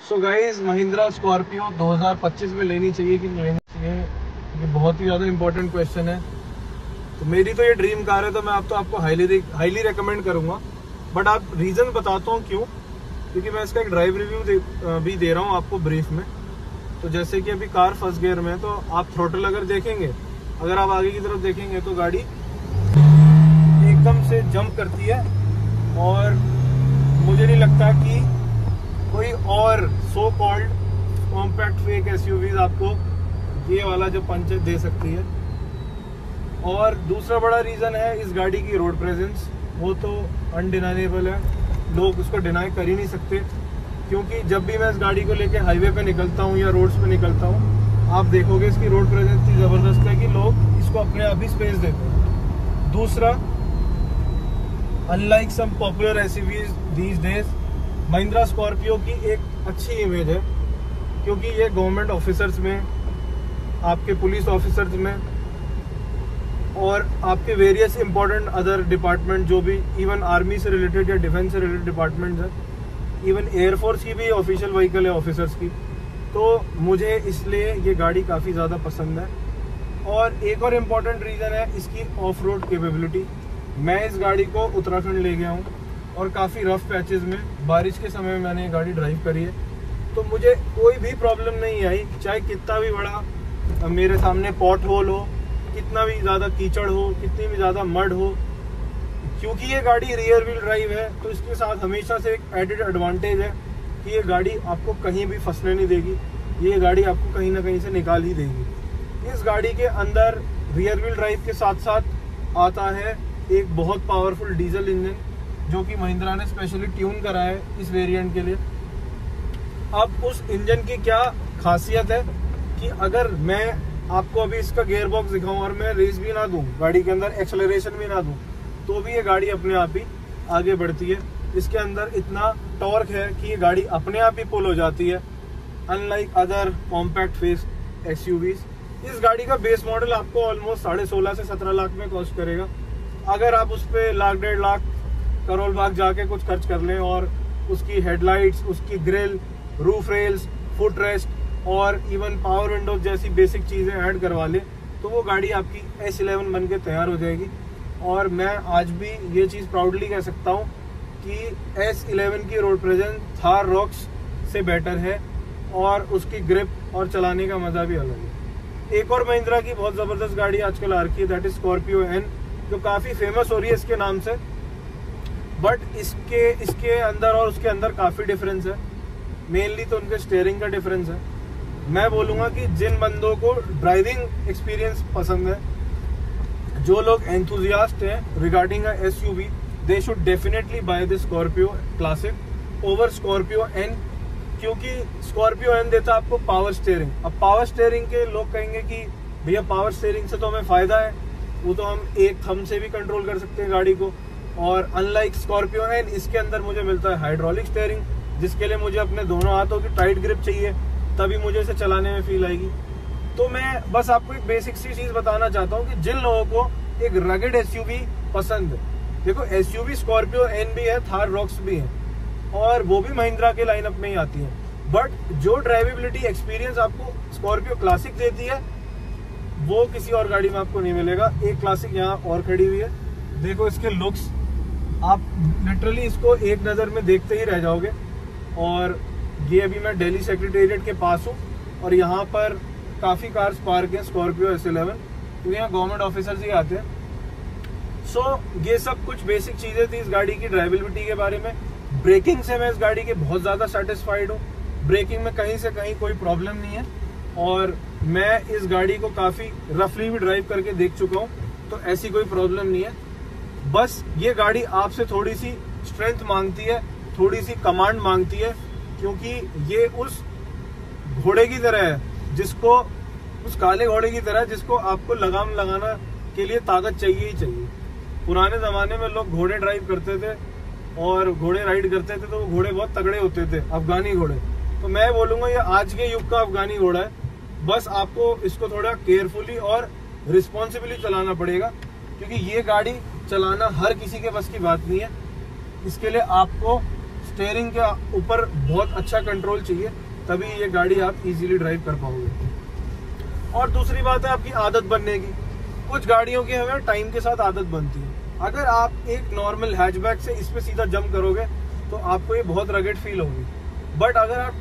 So guys, Mahindra Scorpio 2025 में लेनी चाहिए कि नहीं लेनी चाहिए, ये बहुत ही ज़्यादा इंपॉर्टेंट क्वेश्चन है। तो मेरी तो ये ड्रीम कार है, तो मैं आपको हाईली रेकमेंड करूँगा। बट आप रीज़न बताता हूँ क्यों, क्योंकि मैं इसका एक ड्राइव रिव्यू भी दे रहा हूँ आपको ब्रीफ में। तो जैसे कि अभी कार फर्स्ट गियर में है, तो आप थ्रोटल अगर देखेंगे, अगर आप आगे की तरफ देखेंगे तो गाड़ी एकदम से जंप करती है, और मुझे नहीं लगता कि कोई और so called compact fake SUVs आपको ये वाला जो पंच दे सकती है। और दूसरा बड़ा रीज़न है इस गाड़ी की रोड प्रेजेंस, वो तो अनडिनाइबल है, लोग उसको डिनाई कर ही नहीं सकते। क्योंकि जब भी मैं इस गाड़ी को लेके हाईवे पे निकलता हूँ या रोड्स पे निकलता हूँ, आप देखोगे इसकी रोड प्रेजेंस इतनी ज़बरदस्त है कि लोग इसको अपने आप ही स्पेस देते हैं। दूसरा, unlike some popular SUVs these days, Mahindra Scorpio की एक अच्छी इमेज है, क्योंकि ये गवर्नमेंट ऑफिसर्स में, आपके पुलिस ऑफिसर्स में और आपके वेरियस इंपॉर्टेंट अदर डिपार्टमेंट जो भी इवन आर्मी से रिलेटेड या डिफेंस से रिलेटेड डिपार्टमेंट्स हैं, इवन एयरफोर्स की भी ऑफिशियल व्हीकल है ऑफिसर्स की। तो मुझे इसलिए ये गाड़ी काफ़ी ज़्यादा पसंद है। और एक और इम्पॉर्टेंट रीज़न है इसकी ऑफ रोड कैपेबिलिटी। मैं इस गाड़ी को उत्तराखंड ले गया हूँ और काफ़ी रफ पैचेस में बारिश के समय में मैंने ये गाड़ी ड्राइव करी है, तो मुझे कोई भी प्रॉब्लम नहीं आई। चाहे कितना भी बड़ा मेरे सामने पॉट होल हो, कितना भी ज़्यादा कीचड़ हो, कितनी भी ज़्यादा मड हो, क्योंकि ये गाड़ी रियर व्हील ड्राइव है, तो इसके साथ हमेशा से एक एडेड एडवांटेज है कि ये गाड़ी आपको कहीं भी फंसने नहीं देगी, ये गाड़ी आपको कहीं ना कहीं से निकाल ही देगी। इस गाड़ी के अंदर रियर व्हील ड्राइव के साथ साथ आता है एक बहुत पावरफुल डीजल इंजन, जो कि महिंद्रा ने स्पेशली ट्यून करा है इस वेरिएंट के लिए। अब उस इंजन की क्या खासियत है कि अगर मैं आपको अभी इसका गियर बॉक्स दिखाऊं और मैं रेस भी ना दूं, गाड़ी के अंदर एक्सेलरेशन भी ना दूं, तो भी ये गाड़ी अपने आप ही आगे बढ़ती है। इसके अंदर इतना टॉर्क है कि ये गाड़ी अपने आप ही पुल हो जाती है, unlike other compact face SUVs. इस गाड़ी का बेस मॉडल आपको ऑलमोस्ट 16.5 से 17 लाख में कॉस्ट करेगा। अगर आप उस पर लाख 1.5 लाख करोल बाग जाके कुछ खर्च कर लें और उसकी हेडलाइट्स, उसकी grill, roof rails, foot rest और इवन पावर विंडोज जैसी बेसिक चीज़ें ऐड करवा लें, तो वो गाड़ी आपकी S11 बन के तैयार हो जाएगी। और मैं आज भी ये चीज़ प्राउडली कह सकता हूँ कि S11 की रोड प्रेजेंस थार रॉक्स से बेटर है, और उसकी ग्रिप और चलाने का मज़ा भी अलग है। एक और महिंद्रा की बहुत ज़बरदस्त गाड़ी आजकल आ रखी है, दैट इज़ स्कॉर्पियो एन, जो काफ़ी फेमस हो रही है इसके नाम से। बट इसके अंदर और उसके अंदर काफ़ी डिफरेंस है। मेनली तो उनके स्टीयरिंग का डिफरेंस है। मैं बोलूँगा कि जिन बंदों को ड्राइविंग एक्सपीरियंस पसंद है, जो लोग एंथुजियास्ट हैं regarding a SUV, they should definitely buy the Scorpio classic over Scorpio N, क्योंकि स्कॉर्पियो एन देता है आपको पावर स्टीयरिंग। अब पावर स्टीयरिंग के लोग कहेंगे कि भैया पावर स्टीयरिंग से तो हमें फ़ायदा है, वो तो हम एक थंब से भी कंट्रोल कर सकते हैं गाड़ी को। और अनलाइक स्कॉर्पियो एन, इसके अंदर मुझे मिलता है हाइड्रोलिक स्टीयरिंग, जिसके लिए मुझे अपने दोनों हाथों की टाइट ग्रिप चाहिए, तभी मुझे इसे चलाने में फील आएगी। तो मैं बस आपको एक बेसिक सी चीज़ बताना चाहता हूँ कि जिन लोगों को एक रगेड एसयूवी पसंद है, देखो एसयूवी स्कॉर्पियो एन भी है, थार रॉक्स भी है, और वो भी महिंद्रा के लाइनअप में ही आती है। बट जो ड्राइवेबिलिटी एक्सपीरियंस आपको स्कॉर्पियो क्लासिक देती है, वो किसी और गाड़ी में आपको नहीं मिलेगा। एक क्लासिक यहाँ और खड़ी हुई है, देखो इसके लुक्स, आप लिटरली इसको एक नज़र में देखते ही रह जाओगे। और ये अभी मैं दिल्ली सेक्रेटेरिएट के पास हूँ, और यहाँ पर काफ़ी कार्स पार्क हैं स्कॉर्पियो S11, क्योंकि यहाँ गवर्नमेंट ऑफिसर्स ही आते हैं। सो ये सब कुछ बेसिक चीज़ें थी इस गाड़ी की ड्राइवेबिलिटी के बारे में। ब्रेकिंग से मैं इस गाड़ी के बहुत ज़्यादा सेटिस्फाइड हूँ, ब्रेकिंग में कहीं से कहीं कोई प्रॉब्लम नहीं है, और मैं इस गाड़ी को काफ़ी रफली भी ड्राइव करके देख चुका हूँ, तो ऐसी कोई प्रॉब्लम नहीं है। बस ये गाड़ी आपसे थोड़ी सी स्ट्रेंथ मांगती है, थोड़ी सी कमांड मांगती है, क्योंकि ये उस घोड़े की तरह है जिसको, उस काले घोड़े की तरह जिसको आपको लगाम लगाना के लिए ताकत चाहिए ही चाहिए। पुराने ज़माने में लोग घोड़े ड्राइव करते थे और घोड़े राइड करते थे, तो वो घोड़े बहुत तगड़े होते थे, अफगानी घोड़े। तो मैं बोलूँगा ये आज के युग का अफगानी घोड़ा है। बस आपको इसको थोड़ा केयरफुली और रिस्पॉन्सिबली चलाना पड़ेगा, क्योंकि ये गाड़ी चलाना हर किसी के बस की बात नहीं है। इसके लिए आपको स्टीयरिंग के ऊपर बहुत अच्छा कंट्रोल चाहिए, तभी ये गाड़ी आप इजीली ड्राइव कर पाओगे। और दूसरी बात है आपकी आदत बनने की। कुछ गाड़ियों की हमें टाइम के साथ आदत बनती है। अगर आप एक नॉर्मल हैचबैक से इस पे सीधा जंप करोगे तो आपको ये बहुत रगेड फील होगी, बट अगर आप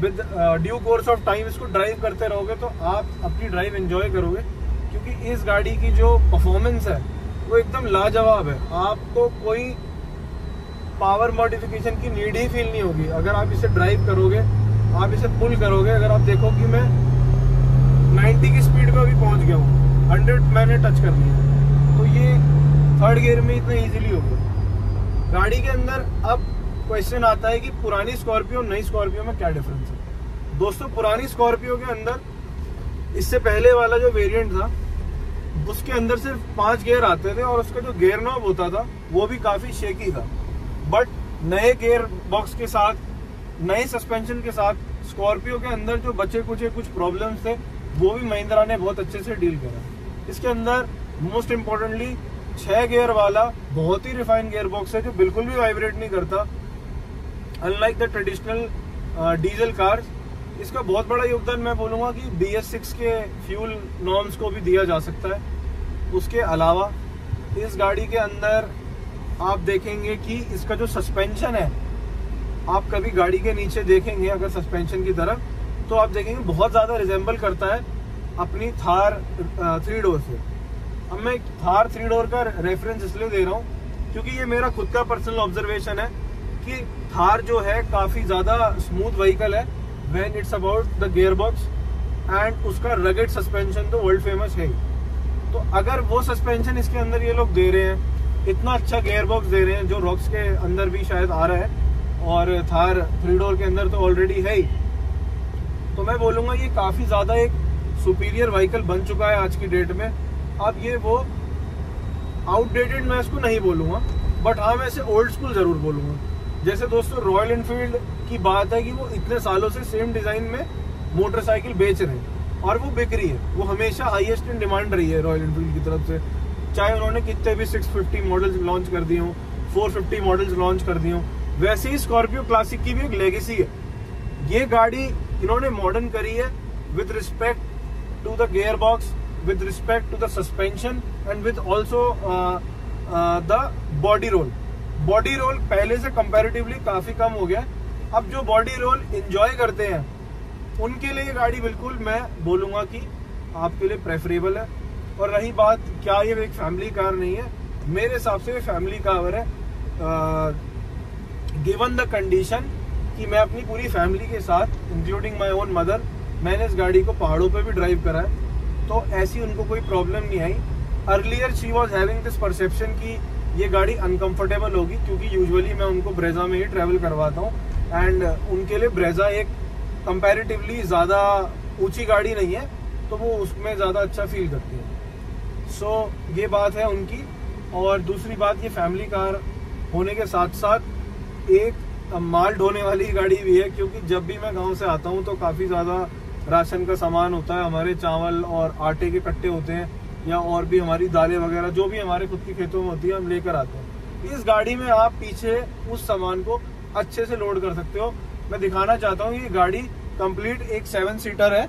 with due course of time इसको ड्राइव करते रहोगे तो आप अपनी ड्राइव एंजॉय करोगे, क्योंकि इस गाड़ी की जो परफॉर्मेंस है वो एकदम लाजवाब है। आपको कोई पावर मॉडिफिकेशन की नीड ही फील नहीं होगी। अगर आप इसे ड्राइव करोगे, आप इसे पुल करोगे, अगर आप देखो कि मैं 90 की स्पीड पे अभी पहुंच गया हूँ, 100 मैंने टच कर लिया, तो ये थर्ड गियर में इतना इजीली हो गया। गाड़ी के अंदर अब क्वेश्चन आता है कि पुरानी स्कॉर्पियो और नई स्कॉर्पियो में क्या डिफरेंस है। दोस्तों, पुरानी स्कॉर्पियो के अंदर इससे पहले वाला जो वेरिएंट था उसके अंदर सिर्फ 5 गियर आते थे और उसका जो गियर नॉब होता था वो भी काफी शेकी था। बट नए गियर बॉक्स के साथ, नए सस्पेंशन के साथ स्कॉर्पियो के अंदर जो बचे कुछ प्रॉब्लम्स थे वो भी महिंद्रा ने बहुत अच्छे से डील करा। इसके अंदर मोस्ट इम्पोर्टेंटली 6 गियर वाला बहुत ही रिफाइंड गियर बॉक्स है जो बिल्कुल भी वाइब्रेट नहीं करता, unlike the traditional diesel cars. इसका बहुत बड़ा योगदान मैं बोलूँगा कि BS6 के फ्यूल नॉर्म्स को भी दिया जा सकता है। उसके अलावा इस गाड़ी के अंदर आप देखेंगे कि इसका जो सस्पेंशन है, आप कभी गाड़ी के नीचे देखेंगे अगर सस्पेंशन की तरफ, तो आप देखेंगे बहुत ज़्यादा रिजेंबल करता है अपनी थार 3 डोर से। अब मैं थार 3 डोर का रेफरेंस इसलिए दे रहा हूँ क्योंकि ये मेरा खुद का पर्सनल ऑब्जर्वेशन है कि थार जो है काफ़ी ज़्यादा स्मूथ व्हीकल है when it's about the gear box, and उसका रगेड सस्पेंशन तो वर्ल्ड फेमस है। तो अगर वो सस्पेंशन इसके अंदर ये लोग दे रहे हैं, इतना अच्छा गियर बॉक्स दे रहे हैं जो रॉक्स के अंदर भी शायद आ रहा है और थार 3 डोर के अंदर तो ऑलरेडी है ही, तो मैं बोलूँगा ये काफ़ी ज़्यादा एक सुपीरियर व्हीकल बन चुका है आज की डेट में। अब ये वो आउटडेटेड मैं इसको नहीं बोलूँगा, बट हाँ मैं इसे ओल्ड स्कूल ज़रूर बोलूँगा। जैसे दोस्तों रॉयल एनफील्ड की बात है कि वो इतने सालों से सेम डिज़ाइन में मोटरसाइकिल बेच रहे हैं और वो बिक रही है, वो हमेशा हाईएस्ट इन डिमांड रही है रॉयल एनफील्ड की तरफ से। चाहे उन्होंने कितने भी 650 मॉडल्स लॉन्च कर दिए हों, 450 मॉडल्स लॉन्च कर दिए हों, वैसे ही स्कॉर्पियो क्लासिक की भी एक लेगेसी है। ये गाड़ी इन्होंने मॉडर्न करी है with respect to the gear box, with respect to the suspension and with also the body roll। Body roll पहले से कंपैरेटिवली काफी कम हो गया। अब जो बॉडी रोल एंजॉय करते हैं उनके लिए गाड़ी बिल्कुल मैं बोलूँगा कि आपके लिए प्रेफरेबल है। और रही बात क्या ये एक फैमिली कार नहीं है, मेरे हिसाब से ये फैमिली कार है, गिवन द कंडीशन कि मैं अपनी पूरी फैमिली के साथ इंक्लूडिंग माई ओन मदर, मैंने इस गाड़ी को पहाड़ों पे भी ड्राइव करा है, तो ऐसी उनको कोई प्रॉब्लम नहीं आई। Earlier she was having this perception कि ये गाड़ी अनकंफर्टेबल होगी, क्योंकि यूजुअली मैं उनको ब्रेजा में ही ट्रैवल करवाता हूँ एंड उनके लिए ब्रेजा एक कंपैरेटिवली ज़्यादा ऊंची गाड़ी नहीं है, तो वो उसमें ज़्यादा अच्छा फील करती है। सो ये बात है उनकी। और दूसरी बात, ये फैमिली कार होने के साथ साथ एक माल ढोने वाली गाड़ी भी है, क्योंकि जब भी मैं गाँव से आता हूँ तो काफ़ी ज़्यादा राशन का सामान होता है, हमारे चावल और आटे के कट्टे होते हैं या और भी हमारी दालें वगैरह जो भी हमारे खुद की खेतों में होती है हम लेकर आते हैं। इस गाड़ी में आप पीछे उस सामान को अच्छे से लोड कर सकते हो। मैं दिखाना चाहता हूँ, ये गाड़ी कंप्लीट एक 7 सीटर है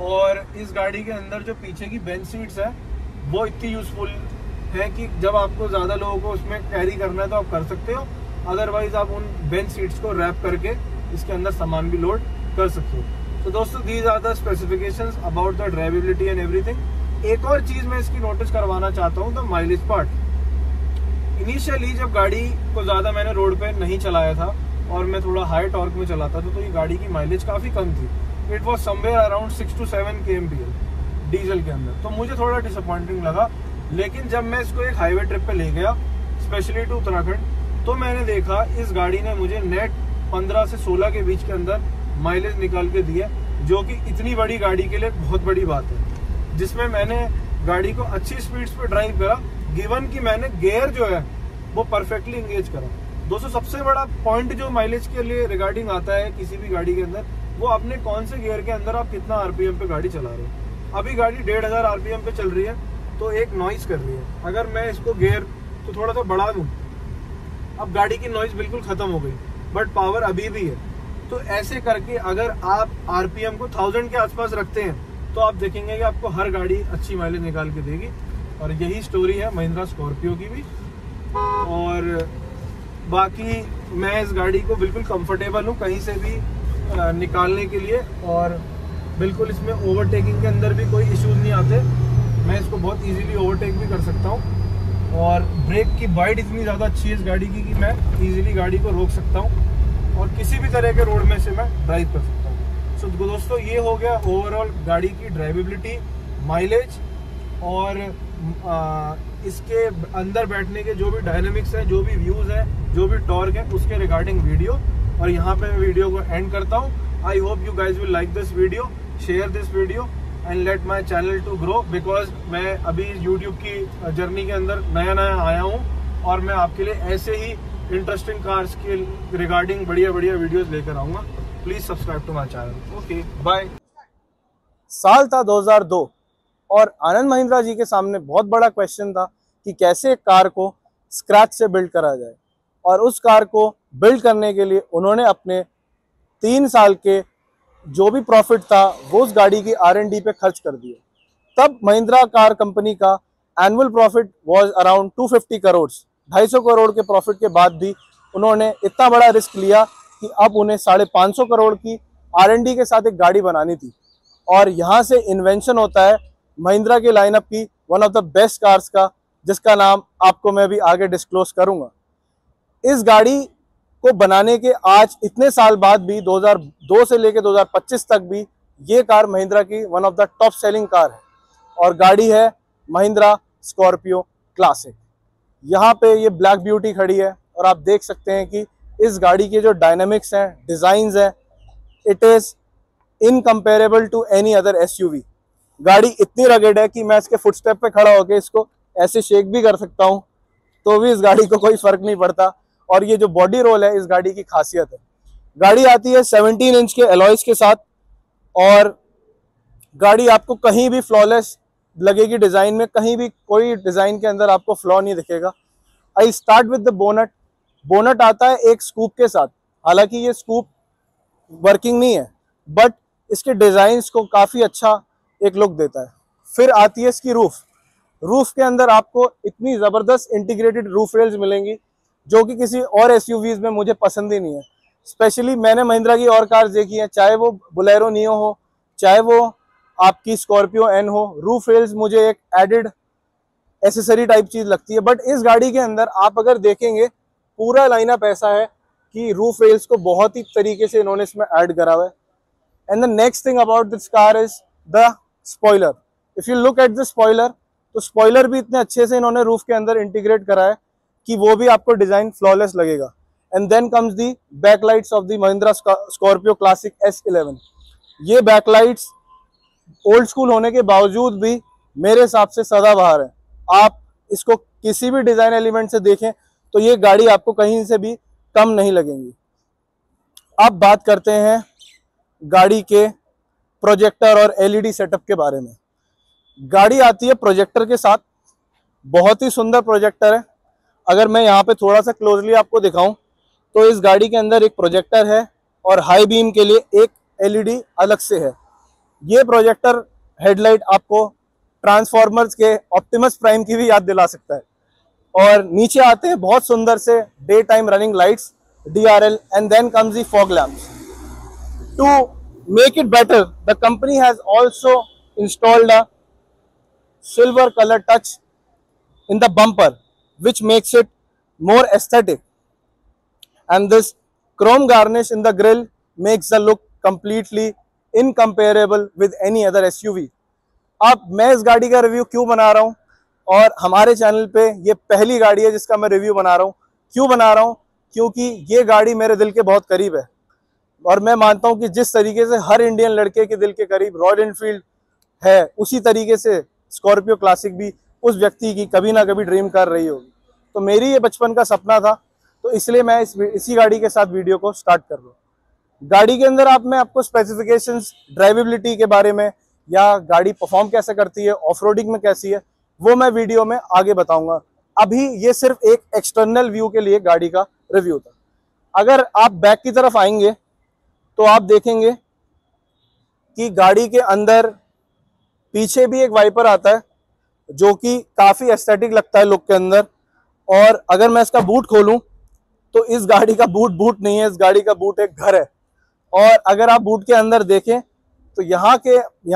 और इस गाड़ी के अंदर जो पीछे की बेंच सीट्स है वो इतनी यूजफुल है कि जब आपको ज़्यादा लोगों को उसमें कैरी करना है तो आप कर सकते हो, अदरवाइज आप उन बेंच सीट्स को रैप करके इसके अंदर सामान भी लोड कर सकते हो। तो दोस्तों these are the specifications about the drivability and everything. एक और चीज मैं इसकी नोटिस करवाना चाहता हूँ, द माइलेज पार्ट। इनिशियली जब गाड़ी को ज्यादा मैंने रोड पे नहीं चलाया था और मैं थोड़ा हाई टॉर्क में चलाता था, तो ये गाड़ी की माइलेज काफी कम थी। It was somewhere around 6 to 7 kmpl diesel के अंदर, तो मुझे थोड़ा डिसअपॉइंटिंग लगा। लेकिन जब मैं इसको एक हाईवे ट्रिप पे ले गया, स्पेशली टू उत्तराखंड, तो मैंने देखा इस गाड़ी ने मुझे नेट 15 से 16 के बीच के अंदर माइलेज निकाल के दिया, जो कि इतनी बड़ी गाड़ी के लिए बहुत बड़ी बात है, जिसमें मैंने गाड़ी को अच्छी स्पीड्स पे ड्राइव करा, गिवन कि मैंने गियर जो है वो परफेक्टली एंगेज करा। दोस्तों सबसे बड़ा पॉइंट जो माइलेज के लिए रिगार्डिंग आता है किसी भी गाड़ी के अंदर, वो अपने कौन से गियर के अंदर आप कितना आरपीएम पे गाड़ी चला रहे हो। अभी गाड़ी 1500 आरपीएम पे चल रही है तो एक नॉइज कर रही है, अगर मैं इसको गियर तो थोड़ा सा बढ़ा दूं, अब गाड़ी की नॉइज बिल्कुल खत्म हो गई। बट पावर अभी भी है। तो ऐसे करके अगर आप आरपीएम को 1000 के आसपास रखते हैं तो आप देखेंगे कि आपको हर गाड़ी अच्छी माइलेज निकाल के देगी। और यही स्टोरी है महिंद्रा स्कॉर्पियो की भी। और बाकी मैं इस गाड़ी को बिल्कुल कंफर्टेबल हूँ कहीं से भी निकालने के लिए, और बिल्कुल इसमें ओवरटेकिंग के अंदर भी कोई इश्यूज नहीं आते। मैं इसको बहुत इजीली ओवरटेक भी कर सकता हूँ, और ब्रेक की बाइट इतनी ज़्यादा अच्छी है इस गाड़ी की कि मैं इजीली गाड़ी को रोक सकता हूँ और किसी भी तरह के रोड में से मैं ड्राइव कर सकता हूँ। सो दोस्तों, ये हो गया ओवरऑल गाड़ी की ड्राइवेबिलिटी, माइलेज और इसके अंदर बैठने के जो भी डायनेमिक्स है, जो भी व्यूज़ है, जो भी टॉर्क है, उसके रिगार्डिंग वीडियो। और यहाँ पे मैं वीडियो को एंड करता हूँ। I hope you guys will like this video, share this video and let my channel to grow, because मैं अभी यूट्यूब की जर्नी के अंदर नया आया हूँ और मैं आपके लिए ऐसे ही इंटरेस्टिंग कार्स के रिगार्डिंग बढ़िया वीडियोस लेकर आऊँगा। Please subscribe to my channel. Okay, bye. साल था 2002 और आनंद महिंद्रा जी के सामने बहुत बड़ा क्वेश्चन था कि कैसे एक कार को स्क्रैच से बिल्ड करा जाए। और उस कार को बिल्ड करने के लिए उन्होंने अपने 3 साल के जो भी प्रॉफिट था वो उस गाड़ी की R&D पे खर्च कर दिए। तब महिंद्रा कार कंपनी का annual profit was around 250 crore. 250 crore के प्रॉफिट के बाद भी उन्होंने इतना बड़ा रिस्क लिया कि अब उन्हें 550 करोड़ की R&D के साथ एक गाड़ी बनानी थी। और यहाँ से इन्वेंशन होता है महिंद्रा के लाइनअप की one of the best cars का, जिसका नाम आपको मैं अभी आगे डिस्क्लोज करूँगा। इस गाड़ी को बनाने के आज इतने साल बाद भी 2002 से लेकर 2025 तक भी ये कार महिंद्रा की one of the top selling car है, और गाड़ी है महिंद्रा स्कॉर्पियो क्लासिक। यहाँ पे ये ब्लैक ब्यूटी खड़ी है और आप देख सकते हैं कि इस गाड़ी के जो डायनामिक्स हैं, डिज़ाइंस हैं, it is incomparable to any other SUV. गाड़ी इतनी रगेड है कि मैं इसके फुटस्टेप पे खड़ा होकर इसको ऐसे शेक भी कर सकता हूँ तो भी इस गाड़ी को कोई फर्क नहीं पड़ता। और ये जो बॉडी रोल है इस गाड़ी की खासियत है। गाड़ी आती है 17 इंच के अलॉयज के साथ, और गाड़ी आपको कहीं भी फ्लॉलेस लगेगी डिज़ाइन में, कहीं भी कोई डिज़ाइन के अंदर आपको फ्लॉ नहीं दिखेगा। I start with the bonnet. Bonnet आता है एक स्कूप के साथ, हालांकि ये स्कूप वर्किंग नहीं है बट इसके डिज़ाइंस को काफ़ी अच्छा एक लुक देता है। फिर आती है इसकी रूफ। रूफ के अंदर आपको इतनी ज़बरदस्त इंटीग्रेटेड रूफ रेल्स मिलेंगी जो कि किसी और एसयूवीज में मुझे पसंद ही नहीं है। स्पेशली मैंने महिंद्रा की और कार्स देखी हैं, चाहे वो बोलेरो नियो हो, चाहे वो आपकी स्कॉर्पियो एन हो, रूफ रेल्स मुझे एक एडेड एसेसरी टाइप चीज़ लगती है। बट इस गाड़ी के अंदर आप अगर देखेंगे पूरा लाइनअप ऐसा है कि रूफ रेल्स को बहुत ही तरीके से इन्होंने इसमें ऐड करा हुआ है। And the next thing about this car is the spoiler. If you look at the spoiler, तो स्पॉइलर भी इतने अच्छे से इन्होंने रूफ के अंदर इंटीग्रेट करा है कि वो भी आपको डिजाइन फ्लॉलेस लगेगा। And then comes the backlights of the Mahindra Scorpio classic S11। ये बैकलाइट्स ओल्ड स्कूल होने के बावजूद भी मेरे हिसाब से सदाबहार है। आप इसको किसी भी डिजाइन एलिमेंट से देखें तो ये गाड़ी आपको कहीं से भी कम नहीं लगेंगी। अब बात करते हैं गाड़ी के प्रोजेक्टर और LED सेटअप के बारे में। गाड़ी आती है प्रोजेक्टर के साथ, बहुत ही सुंदर प्रोजेक्टर है। अगर मैं यहाँ पे थोड़ा सा क्लोजली आपको दिखाऊं तो इस गाड़ी के अंदर एक प्रोजेक्टर है और हाई बीम के लिए एक LED अलग से है। ये प्रोजेक्टर हेडलाइट आपको ट्रांसफॉर्मर्स के ऑप्टिमस प्राइम की भी याद दिला सकता है। और नीचे आते हैं बहुत सुंदर से day time running lights DRL, and then comes the fog lamps. To make it better, the company has also installed a silver color touch in the bumper which makes it more aesthetic, and this chrome garnish in the grille makes the look completely incomparable with any other SUV। अब मैं इस गाड़ी का review क्यों बना रहा हूँ, और हमारे चैनल पे ये पहली गाड़ी है जिसका मैं रिव्यू बना रहा हूँ। क्यों बना रहा हूँ? क्योंकि ये गाड़ी मेरे दिल के बहुत करीब है, और मैं मानता हूँ कि जिस तरीके से हर इंडियन लड़के के दिल के करीब रॉयल एनफील्ड है, उसी तरीके से स्कॉर्पियो क्लासिक भी उस व्यक्ति की कभी ना कभी ड्रीम कर रही होगी। तो मेरी ये बचपन का सपना था, तो इसलिए मैं इसी गाड़ी के साथ वीडियो को स्टार्ट कर रहा हूँ। गाड़ी के अंदर मैं आपको स्पेसिफिकेशंस, ड्राइवेबिलिटी के बारे में, या गाड़ी परफॉर्म कैसे करती है, ऑफ रोडिंग में कैसी है, वो मैं वीडियो में आगे बताऊंगा। अभी ये सिर्फ एक एक्सटर्नल व्यू के लिए गाड़ी का रिव्यू था। अगर आप बैक की तरफ आएंगे तो आप देखेंगे कि गाड़ी के अंदर पीछे भी एक वाइपर आता है जो कि काफी एस्थेटिक लगता है लुक के अंदर। और अगर मैं इसका बूट खोलूं तो इस गाड़ी का बूट नहीं है, इस गाड़ी का बूट एक घर है। और अगर आप बूट के अंदर देखें तो यहाँ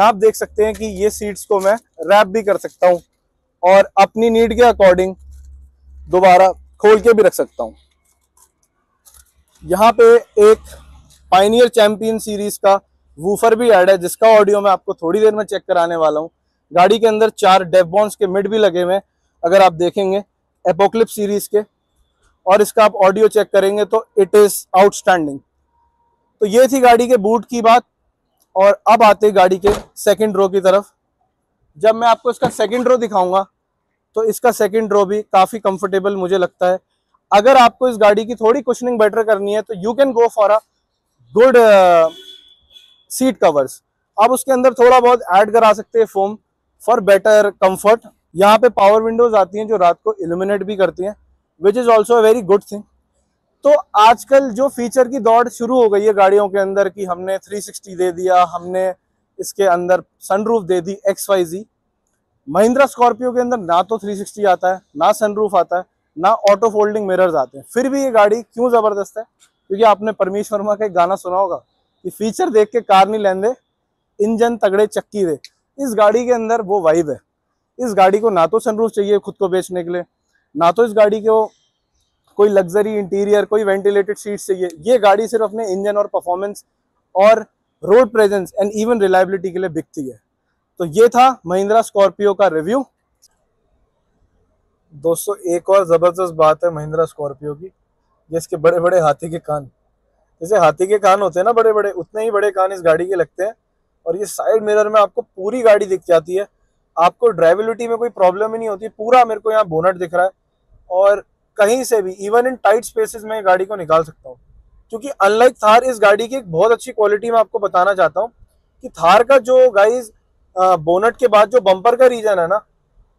आप देख सकते हैं कि ये सीट्स को मैं रैप भी कर सकता हूँ और अपनी नीड के अकॉर्डिंग दोबारा खोल के भी रख सकता हूँ। यहाँ पे एक पायनियर चैंपियन सीरीज का वूफर भी ऐड है जिसका ऑडियो मैं आपको थोड़ी देर में चेक कराने वाला हूँ। गाड़ी के अंदर 4 डेवबॉन्स के मिड भी लगे हुए हैं अगर आप देखेंगे एपोक्लिप्स सीरीज के, और इसका आप ऑडियो चेक करेंगे तो इट इज आउटस्टैंडिंग। तो ये थी गाड़ी के बूट की बात। और अब आते गाड़ी के सेकंड रो की तरफ। जब मैं आपको इसका सेकंड रो दिखाऊंगा तो इसका सेकंड रो भी काफी कंफर्टेबल मुझे लगता है। अगर आपको इस गाड़ी की थोड़ी कुशनिंग बेटर करनी है तो you can go for a good seat covers. आप उसके अंदर थोड़ा बहुत ऐड करा सकते हैं फोम फॉर बेटर कंफर्ट। यहाँ पे पावर विंडोज आती हैं जो रात को इल्यूमिनेट भी करती हैं, which is also a very good thing. तो आजकल जो फीचर की दौड़ शुरू हो गई है गाड़ियों के अंदर कि हमने 360 दे दिया, हमने इसके अंदर सनरूफ दे दी XYZ। महिंद्रा स्कॉर्पियो के अंदर ना तो 360 आता है, ना सनरूफ आता है, ना ऑटो फोल्डिंग मिरर्स आते हैं। फिर भी ये गाड़ी क्यों जबरदस्त है? क्योंकि आपने परमेश वर्मा का एक गाना सुना होगा कि फीचर देख के कार नहीं लेंदे, इंजन तगड़े चक्की दे। इस गाड़ी के अंदर वो वाइब है। इस गाड़ी को ना तो सनरूफ चाहिए खुद को बेचने के लिए, ना तो इस गाड़ी को कोई लग्जरी इंटीरियर, कोई वेंटिलेटेड सीट्स चाहिए। ये गाड़ी सिर्फ अपने इंजन और परफॉर्मेंस और road presence and even reliability के लिए बिकती है। तो ये था महिंद्रा स्कॉर्पियो का रिव्यू। दोस्तों एक और जबरदस्त बात है महिंद्रा स्कॉर्पियो की, जिसके बड़े बड़े हाथी के कान। जैसे हाथी के कान होते हैं ना बड़े बड़े, उतने ही बड़े कान इस गाड़ी के लगते हैं। और ये साइड मिरर में आपको पूरी गाड़ी दिख जाती है, आपको ड्राइविलिटी में कोई प्रॉब्लम ही नहीं होती। पूरा मेरे को यहाँ बोनट दिख रहा है और कहीं से भी इवन इन टाइट स्पेसेस में गाड़ी को निकाल सकता हूँ। क्योंकि अनलाइक थार, इस गाड़ी की एक बहुत अच्छी क्वालिटी मैं आपको बताना चाहता हूँ कि थार का जो गाइज बोनट के बाद जो बम्पर का रीजन है ना,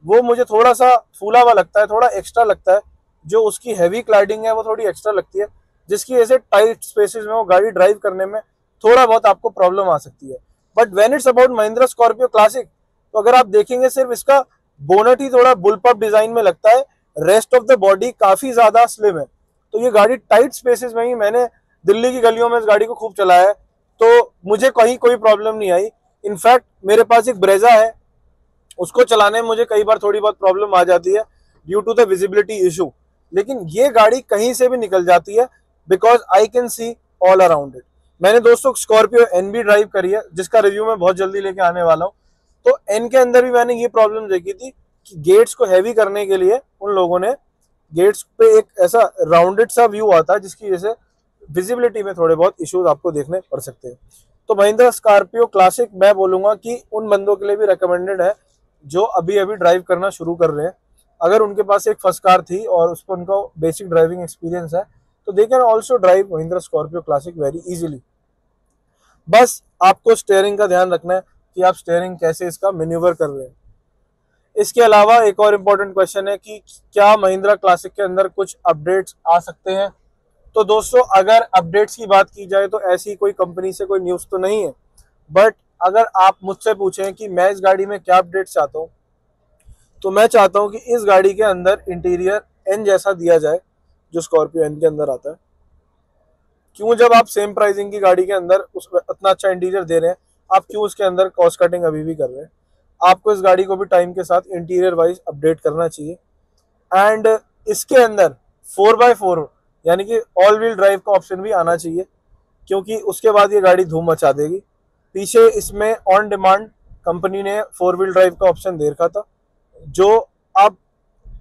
वो मुझे थोड़ा सा फूला हुआ लगता है, थोड़ा एक्स्ट्रा लगता है। जो उसकी हैवी क्लाइडिंग है वो थोड़ी एक्स्ट्रा लगती है, जिसकी वजह से टाइट स्पेसेस में वो गाड़ी ड्राइव करने में थोड़ा बहुत आपको प्रॉब्लम आ सकती है। But when it's about Mahindra Scorpio classic, तो अगर आप देखेंगे सिर्फ इसका बोनट ही थोड़ा बुलपअप डिजाइन में लगता है, रेस्ट ऑफ द बॉडी काफी ज्यादा स्लिम है। तो ये गाड़ी टाइट स्पेसेस में ही, मैंने दिल्ली की गलियों में इस गाड़ी को खूब चलाया है तो मुझे कहीं कोई प्रॉब्लम नहीं आई। इनफैक्ट मेरे पास एक ब्रेजा है, उसको चलाने में मुझे कई बार थोड़ी बहुत प्रॉब्लम आ जाती है due to the visibility issue, लेकिन ये गाड़ी कहीं से भी निकल जाती है because I can see all around it. मैंने दोस्तों स्कॉर्पियो एन भी ड्राइव करी है जिसका रिव्यू मैं बहुत जल्दी लेके आने वाला हूँ। तो एन के अंदर भी मैंने ये प्रॉब्लम देखी थी कि गेट्स को हैवी करने के लिए उन लोगों ने गेट्स पे एक ऐसा राउंडेड सा व्यू आता है जिसकी वजह से विजिबिलिटी में थोड़े बहुत इश्यूज आपको देखने पड़ सकते हैं। तो महिंद्रा स्कॉर्पियो क्लासिक मैं बोलूंगा कि उन बंदों के लिए भी रिकमेंडेड है जो अभी अभी ड्राइव करना शुरू कर रहे हैं। अगर उनके पास एक फर्स्ट कार थी और उस पर उनका बेसिक ड्राइविंग एक्सपीरियंस है तो they can also drive Mahindra Scorpio classic very easily. बस आपको स्टीयरिंग का ध्यान रखना है कि आप स्टीयरिंग कैसे इसका मैन्यूवर कर रहे हैं। इसके अलावा एक और इम्पोर्टेंट क्वेश्चन है कि क्या महिंद्रा क्लासिक के अंदर कुछ अपडेट्स आ सकते हैं। तो दोस्तों अगर अपडेट्स की बात की जाए तो ऐसी कोई कंपनी से कोई न्यूज़ तो नहीं है, बट अगर आप मुझसे पूछें कि मैं इस गाड़ी में क्या अपडेट्स चाहता हूँ, तो मैं चाहता हूँ कि इस गाड़ी के अंदर इंटीरियर एन जैसा दिया जाए जो स्कॉर्पियो एन के अंदर आता है। क्यों, जब आप सेम प्राइसिंग की गाड़ी के अंदर उस इतना अच्छा इंटीरियर दे रहे हैं, आप क्यों उसके अंदर कॉस्ट कटिंग अभी भी कर रहे हैं? आपको इस गाड़ी को भी टाइम के साथ इंटीरियर वाइज अपडेट करना चाहिए। एंड इसके अंदर 4x4 यानी कि ऑल व्हील ड्राइव का ऑप्शन भी आना चाहिए, क्योंकि उसके बाद ये गाड़ी धूम मचा देगी। पीछे इसमें ऑन डिमांड कंपनी ने 4 व्हील ड्राइव का ऑप्शन दे रखा था, जो अब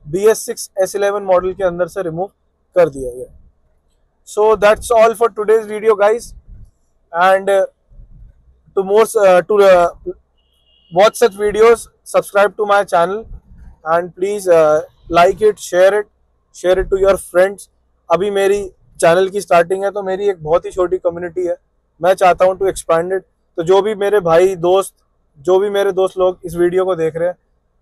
BS6 S11 मॉडल के अंदर से रिमूव कर दिया गया। So that's all for today's video guys, and to watch such videos, subscribe to my channel and please like it, share it to your friends। अभी मेरी चैनल की स्टार्टिंग है तो मेरी एक बहुत ही छोटी कम्युनिटी है, मैं चाहता हूँ टू एक्सपैंड इट। तो जो भी मेरे भाई दोस्त, जो भी मेरे दोस्त लोग इस वीडियो को देख रहे हैं,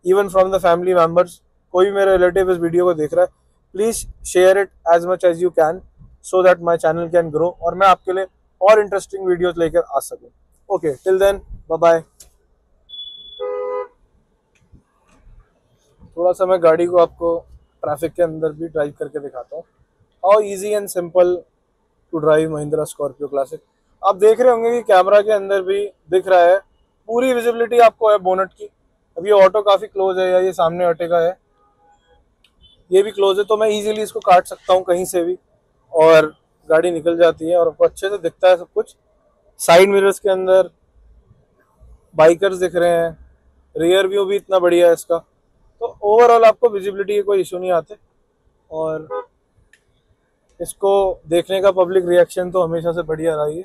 even from the family members, कोई भी मेरा रिलेटिव इस वीडियो को देख रहा है, please share it as much as you can. So that my channel can grow और मैं आपके लिए और इंटरेस्टिंग वीडियोज लेकर आ सकूँ। Okay, till then bye bye. थोड़ा सा मैं गाड़ी को आपको ट्रैफिक के अंदर भी ड्राइव करके दिखाता हूँ, how easy and simple to drive Mahindra Scorpio classic. आप देख रहे होंगे कि कैमरा के अंदर भी दिख रहा है, पूरी विजिबिलिटी आपको है बोनट की। अब ये ऑटो काफी क्लोज है, या ये सामने अर्टिगा है, ये भी क्लोज है, तो मैं इजीली इसको काट सकता हूँ कहीं से भी और गाड़ी निकल जाती है और आपको अच्छे से दिखता है सब कुछ। साइड मिरर्स के अंदर बाइकर्स दिख रहे हैं, रियर व्यू भी इतना बढ़िया है इसका, तो ओवरऑल आपको विजिबिलिटी के कोई इशू नहीं आते। और इसको देखने का पब्लिक रिएक्शन तो हमेशा से बढ़िया रहा है,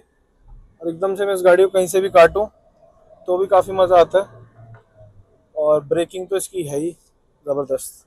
और एकदम से मैं इस गाड़ी को कहीं से भी काटूं तो भी काफ़ी मज़ा आता है, और ब्रेकिंग तो इसकी है ही ज़बरदस्त।